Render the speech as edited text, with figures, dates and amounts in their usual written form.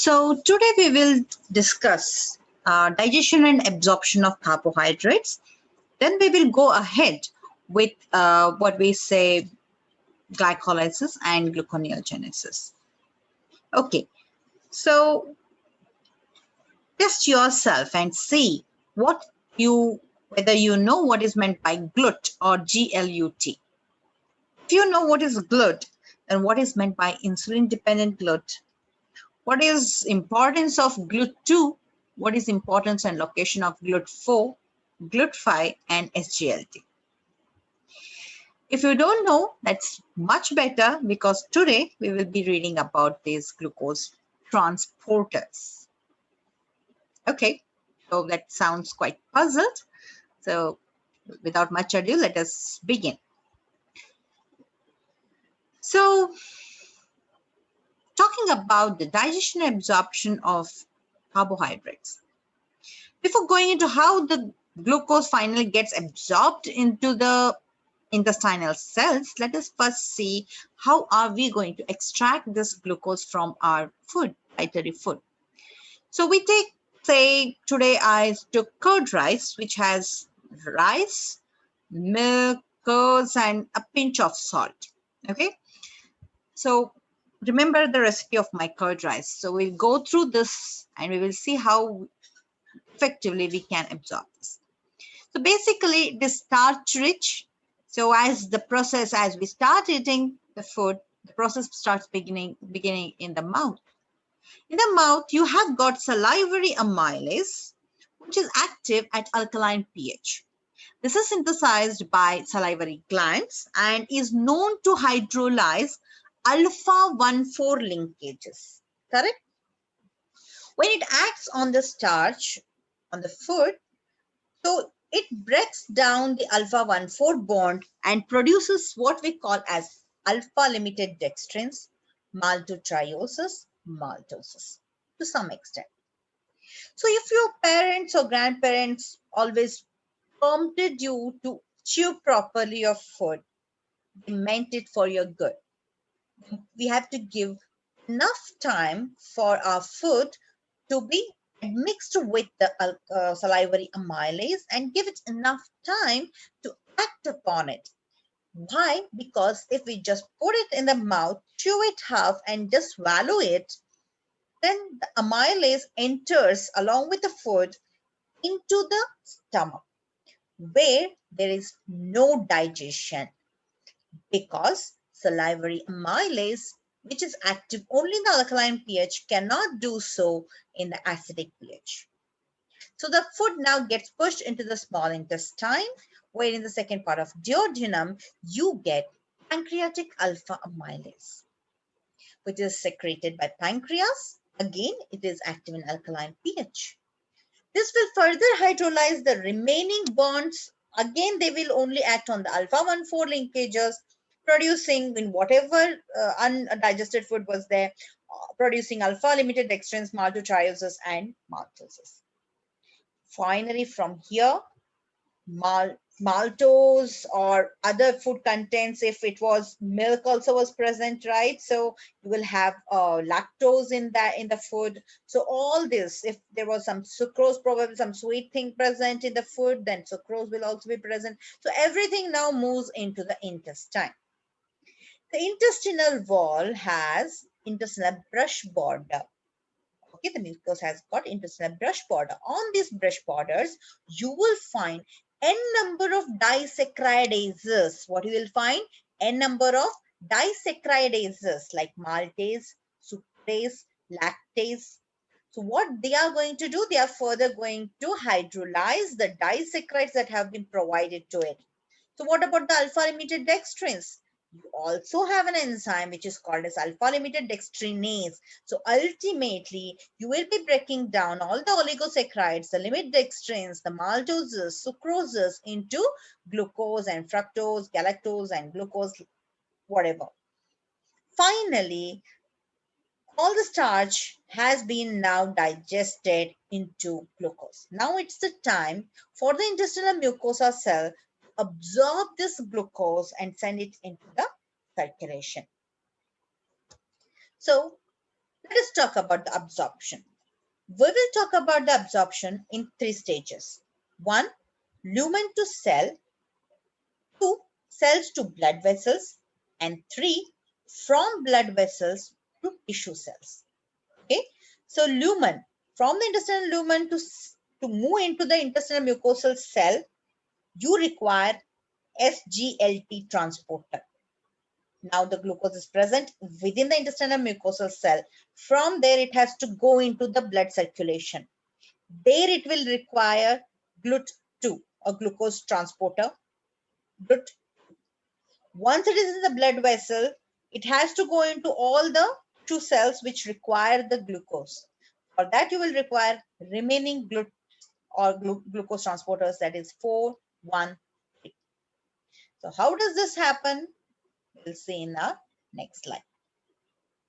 So today we will discuss digestion and absorption of carbohydrates. Then we will go ahead with what we say glycolysis and gluconeogenesis. Okay, so test yourself and see whether you know what is meant by GLUT or GLUT. If you know what is GLUT, then what is meant by insulin dependent GLUT? What is importance of GLUT2? What is importance and location of GLUT4, GLUT5 and SGLT? If you don't know, that's much better because today we will be reading about these glucose transporters. Okay, so that sounds quite puzzled. So without much ado, let us begin. So talking about the digestion and absorption of carbohydrates. Before going into how the glucose finally gets absorbed into the intestinal cells, let us first see how are we going to extract this glucose from our food, dietary food. So we take, say, today I took curd rice, which has rice, milk, curds, and a pinch of salt. Okay. So remember the recipe of my curd rice. So we'll go through this and we will see how effectively we can absorb this. So basically it is starch rich. So as we start eating the food, the process starts beginning in the mouth. In the mouth, you have got salivary amylase, which is active at alkaline pH. This is synthesized by salivary glands and is known to hydrolyze alpha-1,4 linkages. Correct? When it acts on the starch, on the food, so it breaks down the alpha-1,4 bond and produces what we call as alpha-limited dextrins, maltotrioses, maltoses to some extent. So if your parents or grandparents always prompted you to chew properly your food, they meant it for your good. We have to give enough time for our food to be mixed with the salivary amylase and give it enough time to act upon it. Why? Because if we just put it in the mouth, chew it half and just swallow it, then the amylase enters along with the food into the stomach where there is no digestion because salivary amylase, which is active only in the alkaline pH, cannot do so in the acidic pH. So the food now gets pushed into the small intestine, where in the second part of duodenum, you get pancreatic alpha amylase, which is secreted by pancreas. Again, it is active in alkaline pH. This will further hydrolyze the remaining bonds. Again, they will only act on the alpha-1,4 linkages, producing in whatever undigested food was there, producing alpha-limited dextrins, maltotrioses, and maltoses. Finally, from here, maltose or other food contents, if it was milk also was present, right? So you will have lactose in the food. So all this, if there was some sucrose, probably some sweet thing present in the food, then sucrose will also be present. So everything now moves into the intestine. The intestinal wall has intestinal brush border. Okay, the mucus has got intestinal brush border. On these brush borders, you will find n number of disaccharidases. What you will find? N number of disaccharidases like maltase, sucrase, lactase. So what they are going to do? They are further going to hydrolyze the disaccharides that have been provided to it. So what about the alpha-limited dextrins? You also have an enzyme which is called as alpha-limited dextrinase. So ultimately, you will be breaking down all the oligosaccharides, the limit dextrins, the maltoses, sucroses into glucose and fructose, galactose and glucose, whatever. Finally, all the starch has been now digested into glucose. Now it's the time for the intestinal mucosa cell absorb this glucose and send it into the circulation. So Let us talk about the absorption. We will talk about the absorption in 3 stages. 1. Lumen to cell. 2. Cells to blood vessels. And 3. From blood vessels to tissue cells. Okay. So lumen, from the intestinal lumen to move into the intestinal mucosal cell, you require SGLT transporter. Now the glucose is present within the intestinal mucosal cell. From there, it has to go into the blood circulation. There it will require GLUT2, a glucose transporter. GLUT. Once it is in the blood vessel, it has to go into all the tissue cells which require the glucose. For that, you will require remaining GLUT or glucose transporters, that is 4, 1, 3. So how does this happen? We'll see in the next slide.